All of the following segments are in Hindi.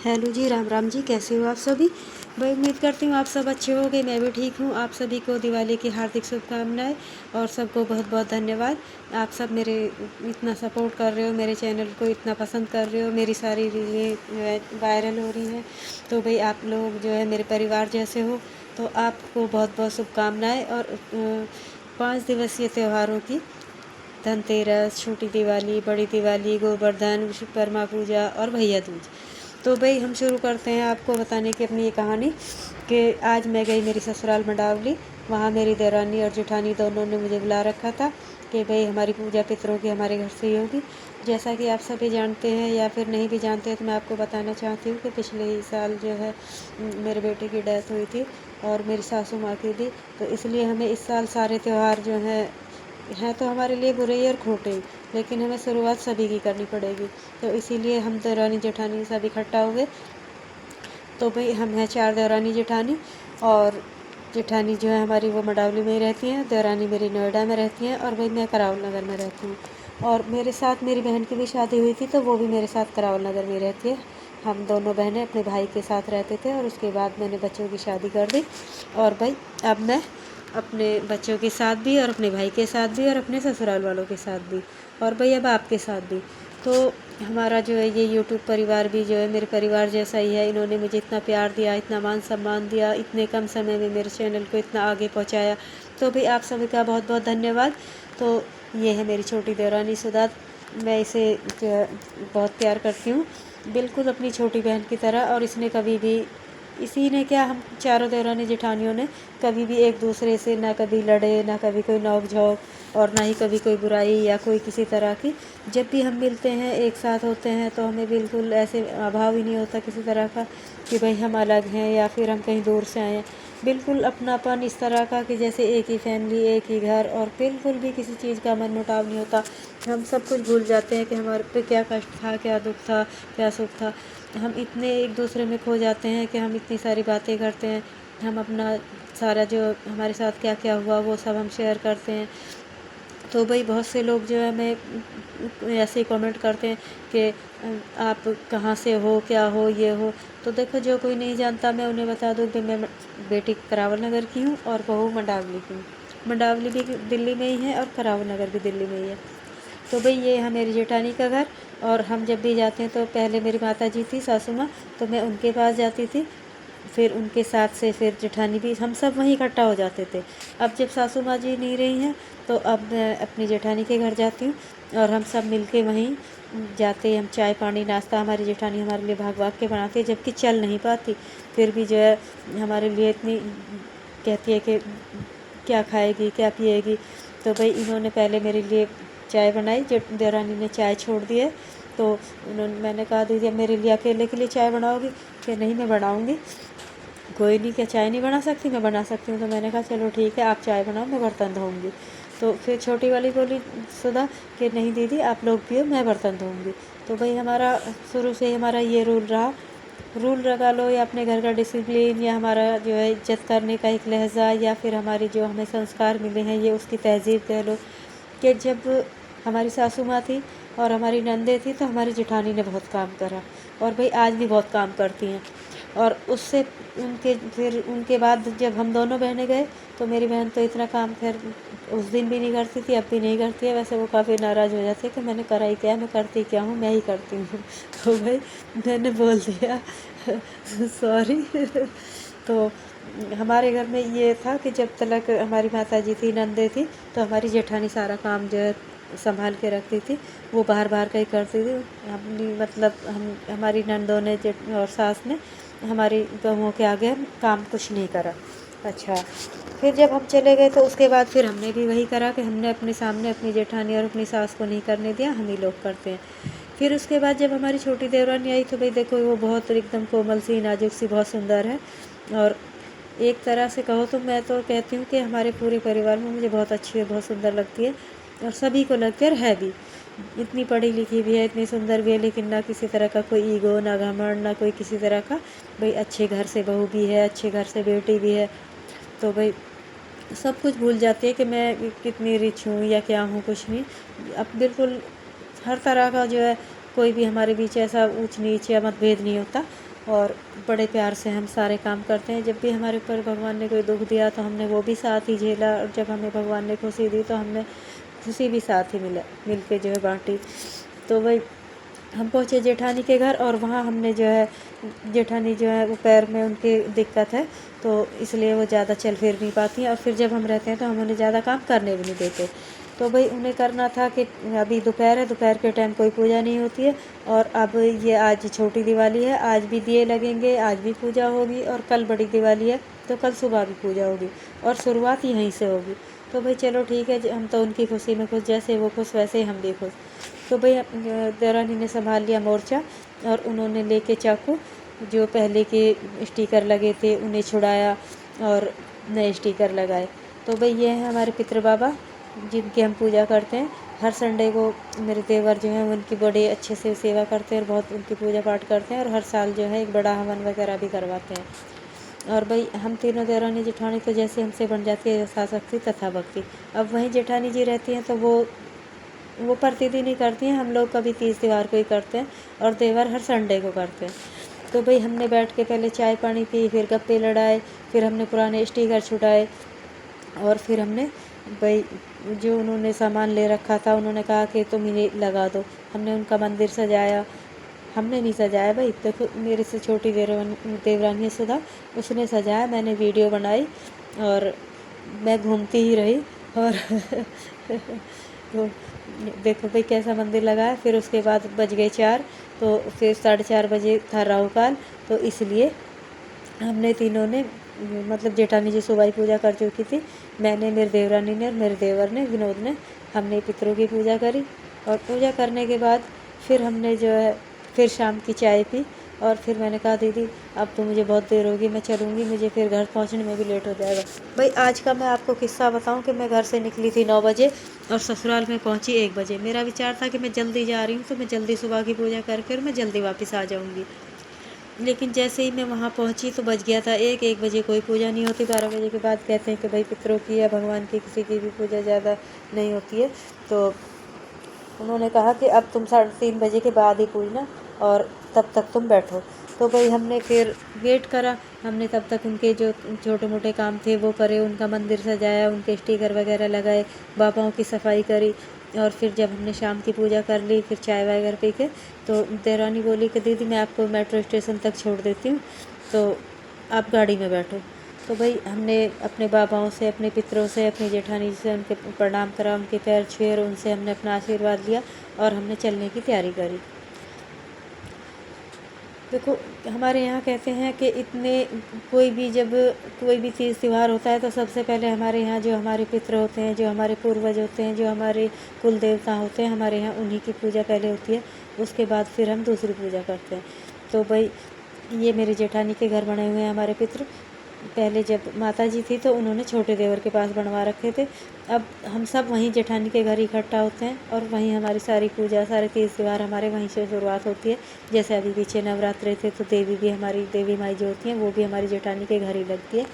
हेलो जी, राम राम जी। कैसे हो आप सभी? भाई उम्मीद करती हूँ आप सब अच्छे होंगे। मैं भी ठीक हूँ। आप सभी को दिवाली की हार्दिक शुभकामनाएं और सबको बहुत बहुत धन्यवाद। आप सब मेरे इतना सपोर्ट कर रहे हो, मेरे चैनल को इतना पसंद कर रहे हो, मेरी सारी रीलें वायरल हो रही हैं। तो भाई आप लोग जो है मेरे परिवार जैसे हो, तो आपको बहुत बहुत शुभकामनाएँ। और 5 दिवसीय त्योहारों की, धनतेरस, छोटी दिवाली, बड़ी दिवाली, गोवर्धन, विश्वकर्मा पूजा और भैया दूज। तो भाई हम शुरू करते हैं आपको बताने की अपनी ये कहानी कि आज मैं गई मेरी ससुराल मंडावली। वहाँ मेरी देवरानी और जेठानी दोनों ने मुझे बुला रखा था कि भाई हमारी पूजा पितरों की हमारे घर से ही होगी। जैसा कि आप सभी जानते हैं या फिर नहीं भी जानते हैं, तो मैं आपको बताना चाहती हूँ कि पिछले ही साल जो है मेरे बेटे की डेथ हुई थी और मेरी सासू माँ की भी। तो इसलिए हमें इस साल सारे त्यौहार जो हैं तो हमारे लिए बुरे ही और खोटे ही, लेकिन हमें शुरुआत सभी की करनी पड़ेगी। तो इसीलिए हम देवरानी जेठानी सब इकट्ठा हुए। तो भाई हम हैं 4 देवरानी जेठानी। और जेठानी जो है हमारी वो मंडावली में ही रहती हैं, देवरानी मेरी नोएडा में रहती हैं और भाई मैं करावल नगर में रहती हूँ। और मेरे साथ मेरी बहन की भी शादी हुई थी, तो वो भी मेरे साथ करावल नगर में रहती है। हम दोनों बहनें अपने भाई के साथ रहते थे और उसके बाद मैंने बच्चों की शादी कर दी। और भाई अब मैं अपने बच्चों के साथ भी और अपने भाई के साथ भी और अपने ससुराल वालों के साथ भी और भाई अब आपके साथ भी। तो हमारा जो है ये यूट्यूब परिवार भी जो है मेरे परिवार जैसा ही है। इन्होंने मुझे इतना प्यार दिया, इतना मान सम्मान दिया, इतने कम समय में मेरे चैनल को इतना आगे पहुंचाया। तो भाई आप सभी का बहुत बहुत धन्यवाद। तो ये है मेरी छोटी देवरानी सुधा। मैं इसे जो है बहुत प्यार करती हूँ, बिल्कुल अपनी छोटी बहन की तरह। और इसने कभी भी, इसी ने क्या, हम चारों देवरानी जेठानियों ने कभी भी एक दूसरे से ना कभी लड़े, ना कभी कोई नोक झोंक और ना ही कभी कोई बुराई या कोई किसी तरह की। जब भी हम मिलते हैं, एक साथ होते हैं, तो हमें बिल्कुल ऐसे अभाव ही नहीं होता किसी तरह का कि भाई हम अलग हैं या फिर हम कहीं दूर से आए हैं। बिल्कुल अपनापन इस तरह का कि जैसे एक ही फैमिली, एक ही घर, और बिल्कुल भी किसी चीज़ का मनमुटाव नहीं होता। हम सब कुछ भूल जाते हैं कि हमारे पे क्या कष्ट था, क्या दुख था, क्या सुख था। हम इतने एक दूसरे में खो जाते हैं कि हम इतनी सारी बातें करते हैं। हम अपना सारा जो हमारे साथ क्या क्या हुआ वो सब हम शेयर करते हैं। तो भाई बहुत से लोग जो है हमें ऐसे ही कमेंट करते हैं कि आप कहाँ से हो, क्या हो, ये हो। तो देखो, जो कोई नहीं जानता मैं उन्हें बता दूँ कि मैं बेटी करावल नगर की हूँ और बहू मंडावली की हूँ। मंडावली भी दिल्ली में ही है और करावल नगर भी दिल्ली में ही है। तो भाई ये है मेरी जेठानी का घर। और हम जब भी जाते हैं, तो पहले मेरी माता जी थी, सासू माँ, तो मैं उनके पास जाती थी। फिर उनके साथ से फिर जेठानी भी, हम सब वहीं इकट्ठा हो जाते थे। अब जब सासू माँ जी नहीं रही हैं, तो अब मैं अपनी जेठानी के घर जाती हूँ और हम सब मिलके वहीं जाते। हम चाय पानी नाश्ता हमारी जेठानी हमारे लिए भाग भाग के बनाती है, जबकि चल नहीं पाती, फिर भी जो है हमारे लिए इतनी कहती है कि क्या खाएगी, क्या पिएगी। तो भाई इन्होंने पहले मेरे लिए चाय बनाई, जब देवरानी ने चाय छोड़ दी है, तो मैंने कहा, दीदी अब मेरे लिए अकेले के लिए चाय बनाओगी? कि नहीं, मैं बनाऊँगी। कोई नहीं, क्या चाय नहीं बना सकती? मैं बना सकती हूँ। तो मैंने कहा चलो ठीक है, आप चाय बनाओ, मैं बर्तन धोऊँगी। तो फिर छोटी वाली बोली सुधा कि नहीं दीदी, आप लोग पियो, मैं बर्तन धोऊँगी। तो भाई हमारा शुरू से ही हमारा ये रूल रहा। रूल लगा लो या अपने घर का डिसिप्लिन, या हमारा जो है इज्जत करने का एक लहजा, या फिर हमारी जो हमें संस्कार मिले हैं, ये उसकी तहज़ीब कह लो। कि जब हमारी सासू माँ थी और हमारी नंदे थी, तो हमारी जेठानी ने बहुत काम करा और भाई आज भी बहुत काम करती हैं। और उससे उनके बाद जब हम दोनों बहनें गए, तो मेरी बहन तो इतना काम खैर उस दिन भी नहीं करती थी, अब भी नहीं करती है। वैसे वो काफ़ी नाराज़ हो जाती है कि मैंने करा ही क्या है, मैं करती क्या हूँ, मैं ही करती हूँ। तो भाई मैंने बोल दिया सॉरी। तो हमारे घर में ये था कि जब तक हमारी माता जी थी, नंदे थी, तो हमारी जेठानी सारा काम जो है संभाल के रखती थी। वो बाहर बाहर का ही करती थी। अपनी मतलब हम हमारी नंदों ने और सास ने हमारी बहुओं के आगे काम कुछ नहीं करा। अच्छा, फिर जब हम चले गए, तो उसके बाद फिर हमने भी वही करा कि हमने अपने सामने अपनी जेठानी और अपनी सास को नहीं करने दिया, हम ही लोग करते हैं। फिर उसके बाद जब हमारी छोटी देवरानी आई, तो भाई देखो वो बहुत एकदम कोमल सी, नाजुक सी, बहुत सुंदर है। और एक तरह से कहो तो मैं तो कहती हूँ कि हमारे पूरे परिवार में मुझे बहुत अच्छी है, बहुत सुंदर लगती है और सभी को लगती है भी। इतनी पढ़ी लिखी भी है, इतनी सुंदर भी है, लेकिन ना किसी तरह का कोई ईगो, ना घमंड, ना कोई किसी तरह का। भाई अच्छे घर से बहू भी है, अच्छे घर से बेटी भी है। तो भाई सब कुछ भूल जाती है कि मैं कितनी रिच हूँ या क्या हूँ, कुछ नहीं। अब बिल्कुल हर तरह का जो है कोई भी हमारे बीच ऐसा ऊंच नीच या मतभेद नहीं होता और बड़े प्यार से हम सारे काम करते हैं। जब भी हमारे ऊपर भगवान ने कोई दुख दिया तो हमने वो भी साथ ही झेला, और जब हमें भगवान ने खुशी दी तो हमने खुशी भी साथ ही मिल के जो है बाँटी। तो वही हम पहुँचे जेठानी के घर, और वहाँ हमने जो है जेठानी जो है वो पैर में उनकी दिक्कत है, तो इसलिए वो ज़्यादा चल फिर नहीं पाती हैं, और फिर जब हम रहते हैं तो हम उन्हें ज़्यादा काम करने भी नहीं देते। तो भाई उन्हें करना था कि अभी दोपहर है, दोपहर के टाइम कोई पूजा नहीं होती है, और अब ये आज छोटी दिवाली है, आज भी दिए लगेंगे, आज भी पूजा होगी, और कल बड़ी दिवाली है तो कल सुबह भी पूजा होगी, और शुरुआत यहीं से होगी। तो भाई चलो ठीक है, हम तो उनकी खुशी में खुश, जैसे वो खुश वैसे ही हम भी खुश। तो भाई देवरानी ने संभाल लिया मोर्चा, और उन्होंने लेके चाकू जो पहले के स्टिकर लगे थे उन्हें छुड़ाया और नए स्टिकर लगाए। तो भाई ये हैं हमारे पितृ बाबा जिनकी हम पूजा करते हैं। हर संडे को मेरे देवर जो हैं उनकी बड़े अच्छे से सेवा करते हैं और बहुत उनकी पूजा पाठ करते हैं, और हर साल जो है एक बड़ा हवन वगैरह भी करवाते हैं। और भाई हम तीनों देवरानी जेठानी तो जैसे हमसे बन जाती है यथाशक्ति तथा भक्ति। अब वहीं जेठानी जी रहती हैं तो वो प्रतिदिन ही करती हैं, हम लोग कभी तीज त्यौहार को ही करते हैं, और देवर हर संडे को करते हैं। तो भाई हमने बैठ के पहले चाय पानी पी, फिर गप्पे लड़ाए, फिर हमने पुराने स्टिकर छुटाए, और फिर हमने भाई जो उन्होंने सामान ले रखा था उन्होंने कहा कि तुम इन्हें लगा दो। हमने उनका मंदिर सजाया। हमने नहीं सजाया भाई, देखो मेरे से छोटी देवरानी है सुधा, उसने सजाया, मैंने वीडियो बनाई और मैं घूमती ही रही। और तो देखो भाई कैसा मंदिर लगा है। फिर उसके बाद बज गए 4, तो फिर 4:30 बजे था राहु काल, तो इसलिए हमने तीनों ने, मतलब जेठानी जी सुबह ही पूजा कर चुकी थी, मैंने, मेरी देवरानी ने और मेरे देवर ने, विनोद ने, हमने पितरों की पूजा करी। और पूजा करने के बाद फिर हमने जो है फिर शाम की चाय पी, और फिर मैंने कहा दीदी अब तो मुझे बहुत देर होगी, मैं चलूँगी, मुझे फिर घर पहुंचने में भी लेट हो जाएगा। भाई आज का मैं आपको किस्सा बताऊं कि मैं घर से निकली थी 9 बजे और ससुराल में पहुंची 1 बजे। मेरा विचार था कि मैं जल्दी जा रही हूँ तो मैं जल्दी सुबह की पूजा करके और मैं जल्दी वापस आ जाऊँगी। लेकिन जैसे ही मैं वहाँ पहुँची तो बज गया था 1 बजे कोई पूजा नहीं होती। 12 बजे के बाद कहते हैं कि भाई पितरों की या भगवान की किसी की भी पूजा ज़्यादा नहीं होती है। तो उन्होंने कहा कि अब तुम 3:30 बजे के बाद ही पूजना, और तब तक तुम बैठो। तो भाई हमने फिर वेट करा, हमने तब तक उनके जो छोटे मोटे काम थे वो करे, उनका मंदिर सजाया, उनके स्टिकर वगैरह लगाए, बाबाओं की सफाई करी, और फिर जब हमने शाम की पूजा कर ली, फिर चाय वगैरह पी के, तो देवरानी बोली कि दीदी मैं आपको मेट्रो स्टेशन तक छोड़ देती हूँ, तो आप गाड़ी में बैठो। तो भाई हमने अपने बाबाओं से, अपने पितरों से, अपनी जेठानी से उनके प्रणाम करा, उनके पैर छुए और उनसे हमने अपना आशीर्वाद लिया, और हमने चलने की तैयारी करी। देखो हमारे यहाँ कहते हैं कि जब कोई भी तीज त्यौहार होता है तो सबसे पहले हमारे यहाँ जो हमारे पितृ होते हैं, जो हमारे पूर्वज होते हैं, जो हमारे कुल देवता होते हैं, हमारे यहाँ उन्हीं की पूजा पहले होती है, उसके बाद फिर हम दूसरी पूजा करते हैं। तो भाई ये मेरे जेठानी के घर बने हुए हैं हमारे पितृ। पहले जब माता जी थी तो उन्होंने छोटे देवर के पास बनवा रखे थे। अब हम सब वहीं जेठानी के घर इकट्ठा होते हैं, और वहीं हमारी सारी पूजा, सारे तीज त्यौहार हमारे वहीं से शुरुआत होती है। जैसे अभी पीछे नवरात्रे थे तो देवी भी हमारी, देवी माई जो होती हैं वो भी हमारी जेठानी के घर ही लगती है।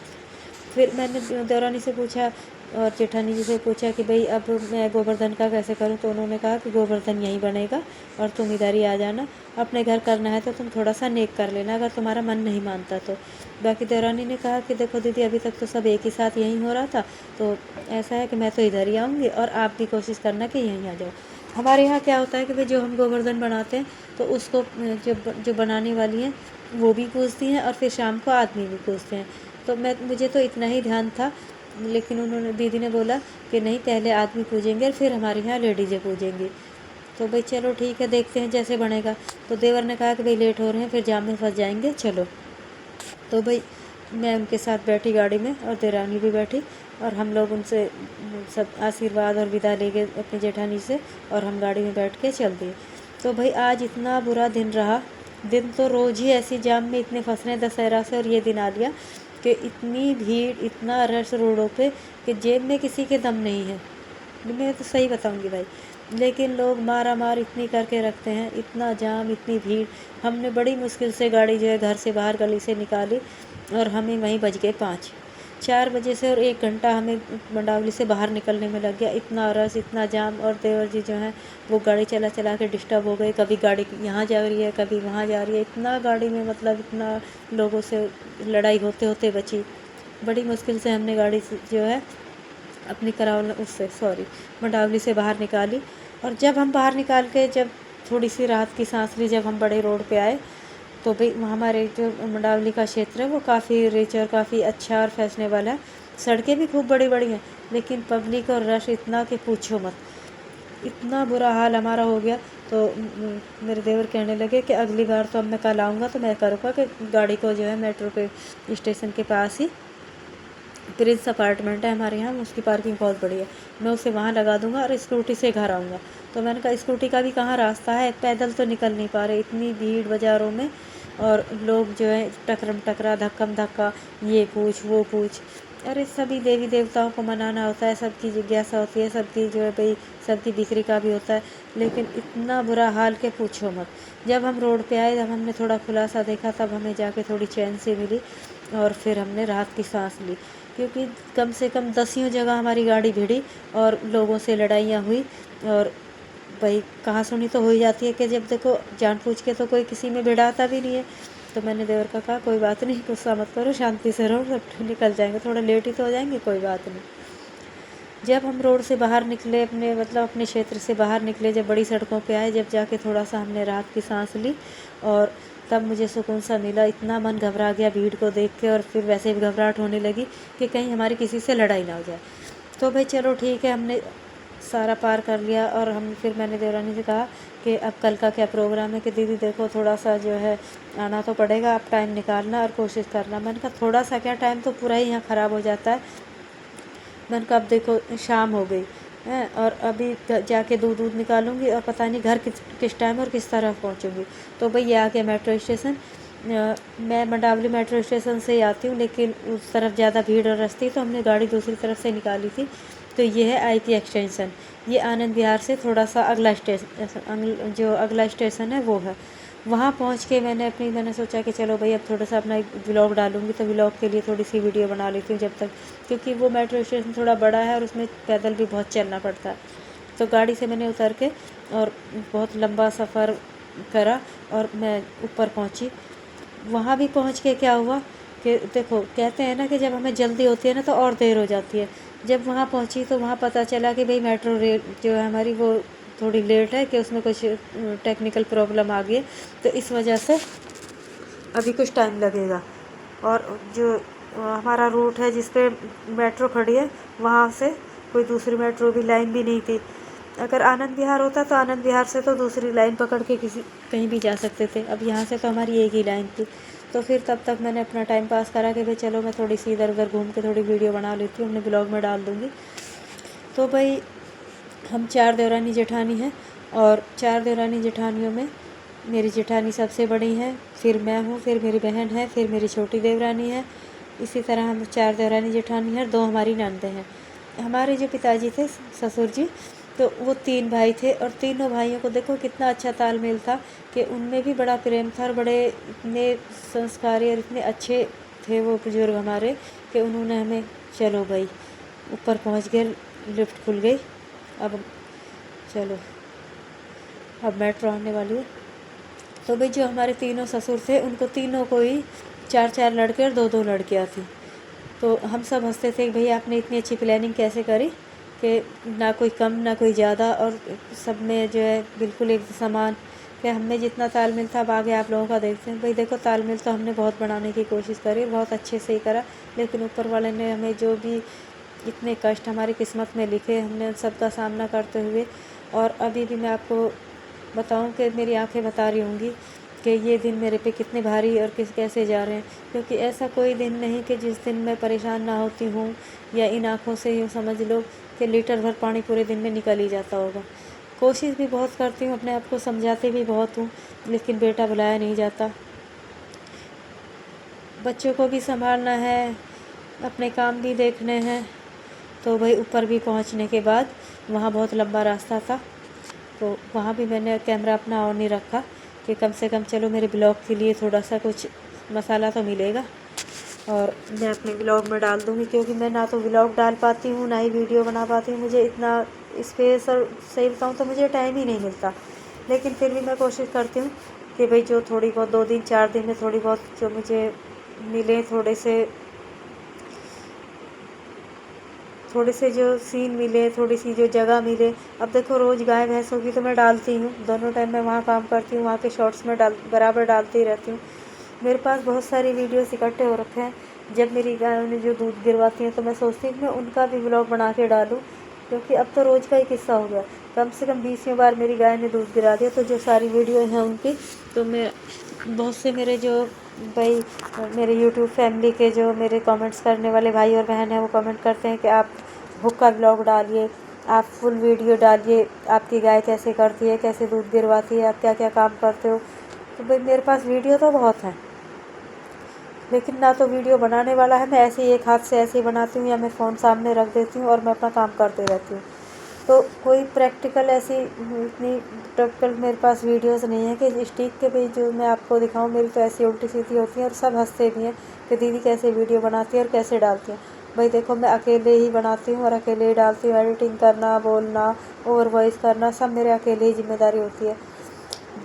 फिर मैंने देवरानी से पूछा और जेठानी जी से पूछा कि भाई अब मैं गोवर्धन का कैसे करूं, तो उन्होंने कहा कि गोवर्धन यहीं बनेगा और तुम इधर ही आ जाना। अपने घर करना है तो तुम थोड़ा सा नेक कर लेना अगर तुम्हारा मन नहीं मानता तो। बाकी देवरानी ने कहा कि देखो दीदी अभी तक तो सब एक ही साथ यहीं हो रहा था, तो ऐसा है कि मैं तो इधर ही आऊँगी और आप भी कोशिश करना कि यहीं आ जाओ। हमारे यहाँ क्या होता है कि भाई जो हम गोवर्धन बनाते हैं तो उसको जो बनाने वाली हैं वो भी पूजती हैं, और फिर शाम को आदमी भी पूजते हैं। तो मुझे तो इतना ही ध्यान था, लेकिन उन्होंने, दीदी ने बोला कि नहीं पहले आदमी पूजेंगे और फिर हमारे यहाँ लेडीज़ें पूजेंगी। तो भाई चलो ठीक है, देखते हैं जैसे बनेगा। तो देवर ने कहा कि भाई लेट हो रहे हैं, फिर जाम में फंस जाएंगे, चलो। तो भाई मैं उनके साथ बैठी गाड़ी में, और देवरानी भी बैठी, और हम लोग उनसे सब आशीर्वाद और विदा ले गए अपनी जेठानी से, और हम गाड़ी में बैठ के चल दिए। तो भाई आज इतना बुरा दिन रहा। दिन तो रोज़ ही ऐसी जाम में इतने फंस रहे हैं दशहरा से, और ये दिन आ गया कि इतनी भीड़, इतना रश रोडों पे कि जेब में किसी के दम नहीं है। मैं तो सही बताऊंगी भाई, लेकिन लोग मारा मार इतनी करके रखते हैं, इतना जाम, इतनी भीड़। हमने बड़ी मुश्किल से गाड़ी जो है घर से बाहर गली से निकाली, और हमें वहीं बज गए 5। 4 बजे से और 1 घंटा हमें मंडावली से बाहर निकलने में लग गया। इतना रश, इतना जाम, और देवर जी जो हैं वो गाड़ी चला चला के डिस्टर्ब हो गए। कभी गाड़ी यहाँ जा रही है, कभी वहाँ जा रही है। इतना गाड़ी में मतलब इतना लोगों से लड़ाई होते होते बची। बड़ी मुश्किल से हमने गाड़ी जो है अपनी करावल उससे सॉरी मंडावली से बाहर निकाली। और जब हम बाहर निकाल के जब थोड़ी सी राहत की सांस ली, जब हम बड़े रोड पे आए, तो भाई हमारे जो मंडावली का क्षेत्र है वो काफ़ी रिच और काफ़ी अच्छा और फैशनेबल है। सड़कें भी खूब बड़ी बड़ी हैं, लेकिन पब्लिक और रश इतना कि पूछो मत। इतना बुरा हाल हमारा हो गया। तो मेरे देवर कहने लगे कि अगली बार तो अब मैं कल आऊँगा तो मैं करूँगा कि गाड़ी को जो है मेट्रो के स्टेशन के पास ही प्रिंस अपार्टमेंट है हमारे यहाँ, उसकी पार्किंग बहुत बड़ी है, मैं उसे वहाँ लगा दूँगा और स्कूटी से घर आऊँगा। तो मैंने कहा स्कूटी का भी कहाँ रास्ता है, पैदल तो निकल नहीं पा रहे, इतनी भीड़ बाज़ारों में, और लोग जो है टकरम टकरा, धक्कम धक्का, ये पूछ वो पूछ। अरे सभी देवी देवताओं को मनाना होता है, सबकी जिज्ञासा होती है, सबकी जो है भाई सबकी बिक्री का भी होता है, लेकिन इतना बुरा हाल के पूछो मत। जब हम रोड पे आए, जब हमने थोड़ा खुलासा देखा, तब हमें जाके थोड़ी चैन से मिली और फिर हमने राहत की सांस ली। क्योंकि कम से कम 10 जगह हमारी गाड़ी भिड़ी और लोगों से लड़ाइयाँ हुई। और भाई कहाँ सुनी तो हो ही जाती है कि जब देखो जान पूछ के तो कोई किसी में भिड़ाता भी नहीं है। तो मैंने देवर का कहा कोई बात नहीं, गुस्सा मत करो, शांति से रहो, सब निकल जाएंगे, थोड़ा लेट ही तो हो जाएंगे, कोई बात नहीं। जब हम रोड से बाहर निकले, अपने मतलब अपने क्षेत्र से बाहर निकले, जब बड़ी सड़कों पे आए, जब जाके थोड़ा सा हमने राहत की सांस ली, और तब मुझे सुकून सा मिला। इतना मन घबरा गया भीड़ को देख के, और फिर वैसे भी घबराहट होने लगी कि कहीं हमारी किसी से लड़ाई ना हो जाए। तो भाई चलो ठीक है, हमने सारा पार कर लिया। और हम फिर मैंने देवरानी से कहा कि अब कल का क्या प्रोग्राम है, कि दीदी देखो थोड़ा सा जो है आना तो पड़ेगा, आप टाइम निकालना और कोशिश करना। मैंने कहा थोड़ा सा क्या, टाइम तो पूरा ही यहाँ ख़राब हो जाता है। मैंने कहा अब देखो शाम हो गई है, और अभी जाके दूध निकालूंगी, और पता नहीं घर किस टाइम और किस तरफ पहुंचूंगी। तो भाई ये आ गया मेट्रो स्टेशन। मैं मंडावली मेट्रो स्टेशन से ही आती हूँ, लेकिन उस तरफ ज़्यादा भीड़ और रश थी, तो हमने गाड़ी दूसरी तरफ से निकाली थी। तो ये है IP एक्सटेंशन, ये आनंद विहार से थोड़ा सा अगला स्टेशन, जो अगला स्टेशन है वो है। वहाँ पहुँच के मैंने सोचा कि चलो भाई अब थोड़ा सा अपना व्लॉग डालूंगी, तो व्लॉग के लिए थोड़ी सी वीडियो बना लेती हूँ जब तक, क्योंकि वो मेट्रो स्टेशन थोड़ा बड़ा है और उसमें पैदल भी बहुत चलना पड़ता है। तो गाड़ी से मैंने उतर के और बहुत लंबा सफ़र करा और मैं ऊपर पहुँची। वहाँ भी पहुँच के क्या हुआ कि देखो कहते हैं ना कि जब हमें जल्दी होती है ना तो और देर हो जाती है। जब वहाँ पहुँची तो वहाँ पता चला कि भाई मेट्रो रेल जो है हमारी वो थोड़ी लेट है, कि उसमें कुछ टेक्निकल प्रॉब्लम आ गई है, तो इस वजह से अभी कुछ टाइम लगेगा। और जो हमारा रूट है जिस पे मेट्रो खड़ी है, वहाँ से कोई दूसरी मेट्रो भी लाइन भी नहीं थी। अगर आनंद विहार होता तो आनंद विहार से तो दूसरी लाइन पकड़ के कहीं भी जा सकते थे। अब यहाँ से तो हमारी एक ही लाइन थी। तो फिर तब तक मैंने अपना टाइम पास करा कि भाई चलो मैं थोड़ी सी इधर उधर घूम के थोड़ी वीडियो बना लेती हूँ, अपने ब्लॉग में डाल दूँगी। तो भाई हम 4 देवरानी जेठानी हैं, और 4 देवरानी जेठानियों में मेरी जेठानी सबसे बड़ी है, फिर मैं हूँ, फिर मेरी बहन है, फिर मेरी छोटी देवरानी है। इसी तरह हम 4 देवरानी जेठानी हैं, 2 हमारी ननदें हैं। हमारे जो पिताजी थे ससुर जी, तो वो 3 भाई थे, और तीनों भाइयों को देखो कितना अच्छा तालमेल था, कि उनमें भी बड़ा प्रेम था, और बड़े इतने संस्कारी और इतने अच्छे थे वो बुजुर्ग हमारे, कि उन्होंने हमें चलो भाई ऊपर पहुँच गए, लिफ्ट खुल गई, अब चलो अब मेट्रो आने वाली है। तो भाई जो हमारे तीनों ससुर थे, उनको तीनों को ही 4-4 लड़के और 2-2 लड़कियाँ थी। तो हम सब हंसते थे कि भाई आपने इतनी अच्छी प्लानिंग कैसे करी, कि ना कोई कम ना कोई ज़्यादा, और सब में जो है बिल्कुल एक समान, कि हमें जितना तालमेल था। अब आगे आप लोगों का देखते हैं। भाई देखो तालमेल तो हमने बहुत बढ़ाने की कोशिश करी, बहुत अच्छे से ही करा, लेकिन ऊपर वाले ने हमें जो भी इतने कष्ट हमारी किस्मत में लिखे, हमने उन सब का सामना करते हुए, और अभी भी मैं आपको बताऊं कि मेरी आंखें बता रही होंगी कि ये दिन मेरे पे कितने भारी और कैसे जा रहे हैं। क्योंकि ऐसा कोई दिन नहीं कि जिस दिन मैं परेशान ना होती हूँ, या इन आँखों से यूँ समझ लो कि लीटर भर पानी पूरे दिन में निकल ही जाता होगा। कोशिश भी बहुत करती हूँ, अपने आप को समझाती भी बहुत हूँ, लेकिन बेटा बुलाया नहीं जाता। बच्चों को भी संभालना है, अपने काम भी देखने हैं। तो भाई ऊपर भी पहुंचने के बाद वहाँ बहुत लंबा रास्ता था, तो वहाँ भी मैंने कैमरा अपना ऑन नहीं रखा, कि कम से कम चलो मेरे ब्लॉग के लिए थोड़ा सा कुछ मसाला तो मिलेगा। और मैं अपने व्लॉग में डाल दूँगी, क्योंकि मैं ना तो व्लॉग डाल पाती हूँ, ना ही वीडियो बना पाती हूँ। मुझे इतना स्पेस और सही बताऊँ तो मुझे टाइम ही नहीं मिलता। लेकिन फिर भी मैं कोशिश करती हूँ कि भाई जो थोड़ी बहुत 2 दिन 4 दिन में थोड़ी बहुत जो मुझे मिले, थोड़े से जो सीन मिले, थोड़ी सी जो जगह मिले। अब देखो रोज़ गाय भैंसों की तो मैं डालती हूँ, दोनों टाइम मैं वहाँ काम करती हूँ, वहाँ के शॉर्ट्स में बराबर डालती रहती हूँ। मेरे पास बहुत सारी वीडियोस इकट्ठे हो रखे हैं। जब मेरी गायों ने जो दूध गिरवाती हैं तो मैं सोचती हूँ कि मैं उनका भी व्लॉग बना के डालूँ, क्योंकि अब तो रोज़ का ही किस्सा हो गया। कम से कम 20 बार मेरी गाय ने दूध गिरा दिया। तो जो सारी वीडियो हैं उनकी, तो मैं बहुत से मेरे जो भाई मेरे यूट्यूब फैमिली के जो मेरे कमेंट्स करने वाले भाई और बहन हैं, वो कमेंट करते हैं कि आप हुक्का व्लॉग डालिए, आप फुल वीडियो डालिए, आपकी गाय कैसे करती है, कैसे दूध गिरवाती है, आप क्या क्या काम करते हो। तो भाई मेरे पास वीडियो तो बहुत है, लेकिन ना तो वीडियो बनाने वाला है। मैं ऐसे ही एक हाथ से ऐसे ही बनाती हूँ, या मैं फ़ोन सामने रख देती हूँ और मैं अपना काम करते रहती हूँ। तो कोई प्रैक्टिकल ऐसी इतनी प्रैक्टिकल मेरे पास वीडियोस नहीं है कि स्टिक के भाई जो मैं आपको दिखाऊं। मेरी तो ऐसी उल्टी सीधी होती है और सब हंसते भी हैं कि दीदी कैसे वीडियो बनाती है और कैसे डालती है। भाई देखो मैं अकेले ही बनाती हूँ और अकेले ही डालती हूँ। एडिटिंग करना, बोलना, ओवर वॉइस करना, सब मेरे अकेले ही जिम्मेदारी होती है।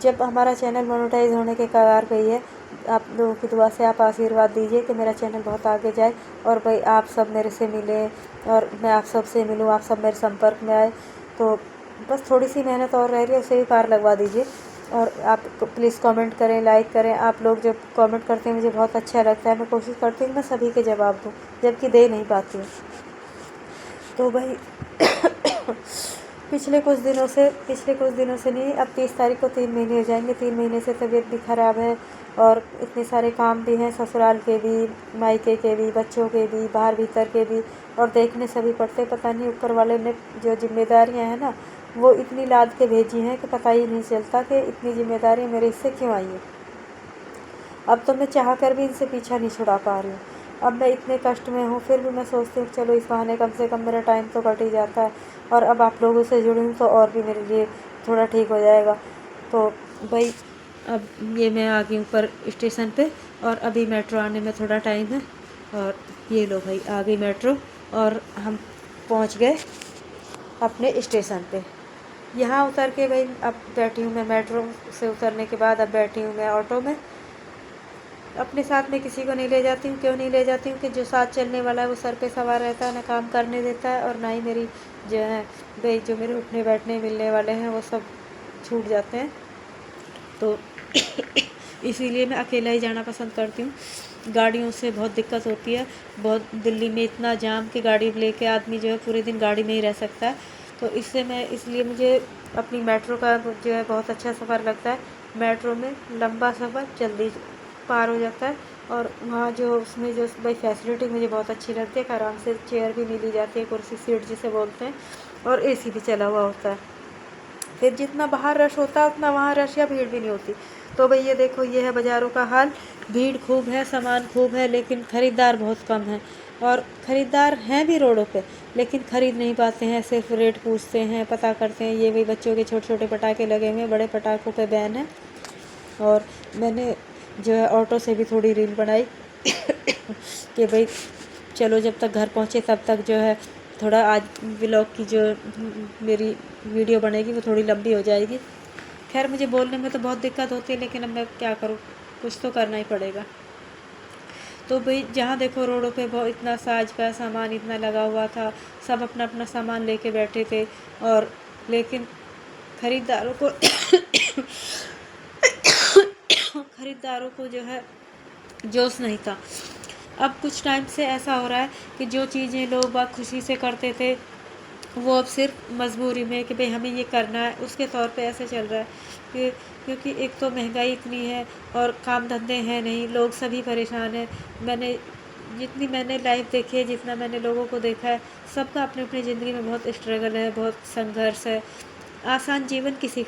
जब हमारा चैनल मोनेटाइज होने के कगार पे ही है, आप लोगों की दुआ से आप आशीर्वाद दीजिए कि मेरा चैनल बहुत आगे जाए और भाई आप सब मेरे से मिलें और मैं आप सब से मिलूँ, आप सब मेरे संपर्क में आए। तो बस थोड़ी सी मेहनत और रह रही है, उसे भी पार लगवा दीजिए। और आप प्लीज़ कमेंट करें, लाइक करें। आप लोग जब कमेंट करते हैं मुझे बहुत अच्छा लगता है। मैं कोशिश करती हूँ मैं सभी के जवाब दूँ, जबकि दे नहीं पाती हूँ। तो भाई पिछले कुछ दिनों से नहीं, अब 30 तारीख को 3 महीने हो जाएंगे। 3 महीने से तबीयत भी ख़राब है और इतने सारे काम भी हैं, ससुराल के भी, मायके के भी, बच्चों के भी, बाहर भीतर के भी, और देखने सभी पड़ते। पता नहीं ऊपर वाले ने जो जिम्मेदारियां हैं ना, वो इतनी लाद के भेजी हैं कि पता ही नहीं चलता कि इतनी जिम्मेदारियाँ मेरे इससे क्यों आई हैं। अब तो मैं चाह कर भी इनसे पीछा नहीं छुड़ा पा रही हूँ। अब मैं इतने कष्ट में हूँ, फिर भी मैं सोचती हूँ चलो इस बहाने कम से कम मेरा टाइम तो कट ही जाता है। और अब आप लोगों से जुड़ी हूँ तो और भी मेरे लिए थोड़ा ठीक हो जाएगा। तो भाई अब ये मैं आ गई ऊपर स्टेशन पे, और अभी मेट्रो आने में थोड़ा टाइम है। और ये लो भाई आ गई मेट्रो, और हम पहुँच गए अपने स्टेशन पे। यहाँ उतर के भाई अब बैठी हूँ मैं, मेट्रो से उतरने के बाद अब बैठी हूँ मैं ऑटो में। अपने साथ में किसी को नहीं ले जाती हूँ। क्यों नहीं ले जाती हूँ कि जो साथ चलने वाला है वो सर पे सवार रहता है, ना काम करने देता है, और ना ही मेरी जो है भाई जो मेरे उठने बैठने मिलने वाले हैं वो सब छूट जाते हैं। तो इसीलिए मैं अकेला ही जाना पसंद करती हूँ। गाड़ियों से बहुत दिक्कत होती है, बहुत दिल्ली में इतना जाम कि गाड़ी लेके आदमी जो है पूरे दिन गाड़ी में ही रह सकता है। तो इसलिए मुझे अपनी मेट्रो का जो है बहुत अच्छा सफ़र लगता है। मेट्रो में लंबा सफ़र जल्दी पार हो जाता है, और वहाँ जो उसमें जो भाई फैसिलिटी मुझे बहुत अच्छी लगती है कि आराम से चेयर भी मिली जाती है, कुर्सी सीट जिसे बोलते हैं, और एसी भी चला हुआ होता है। फिर जितना बाहर रश होता है उतना वहाँ रश या भीड़ भी नहीं होती। तो भाई ये देखो, ये है बाज़ारों का हाल। भीड़ खूब है, सामान खूब है, लेकिन ख़रीदार बहुत कम है। और ख़रीदार हैं भी रोडों पे, लेकिन ख़रीद नहीं पाते हैं, सिर्फ रेट पूछते हैं, पता करते हैं। ये भी बच्चों के छोटे छोटे पटाखे लगे हुए हैं, बड़े पटाखों पे बैन है। और मैंने जो है ऑटो से भी थोड़ी रील बनाई कि भाई चलो जब तक घर पहुँचे तब तक जो है थोड़ा आज व्लॉग की जो मेरी वीडियो बनेगी वो थोड़ी लंबी हो जाएगी। खैर मुझे बोलने में तो बहुत दिक्कत होती है, लेकिन अब मैं क्या करूँ, कुछ तो करना ही पड़ेगा। तो भाई जहाँ देखो रोडों पे बहुत इतना साज का सामान इतना लगा हुआ था, सब अपना अपना सामान लेके बैठे थे, और लेकिन ख़रीदारों को ख़रीदारों को जो है जोश नहीं था। अब कुछ टाइम से ऐसा हो रहा है कि जो चीज़ें लोग बाग खुशी से करते थे वो अब सिर्फ मजबूरी में कि भाई हमें ये करना है, उसके तौर पे ऐसे चल रहा है कि क्योंकि एक तो महंगाई इतनी है और काम धंधे हैं नहीं, लोग सभी परेशान हैं। जितनी मैंने लाइफ देखी है, जितना मैंने लोगों को देखा है, सबका अपनी अपनी ज़िंदगी में बहुत स्ट्रगल है, बहुत संघर्ष है। आसान जीवन किसी का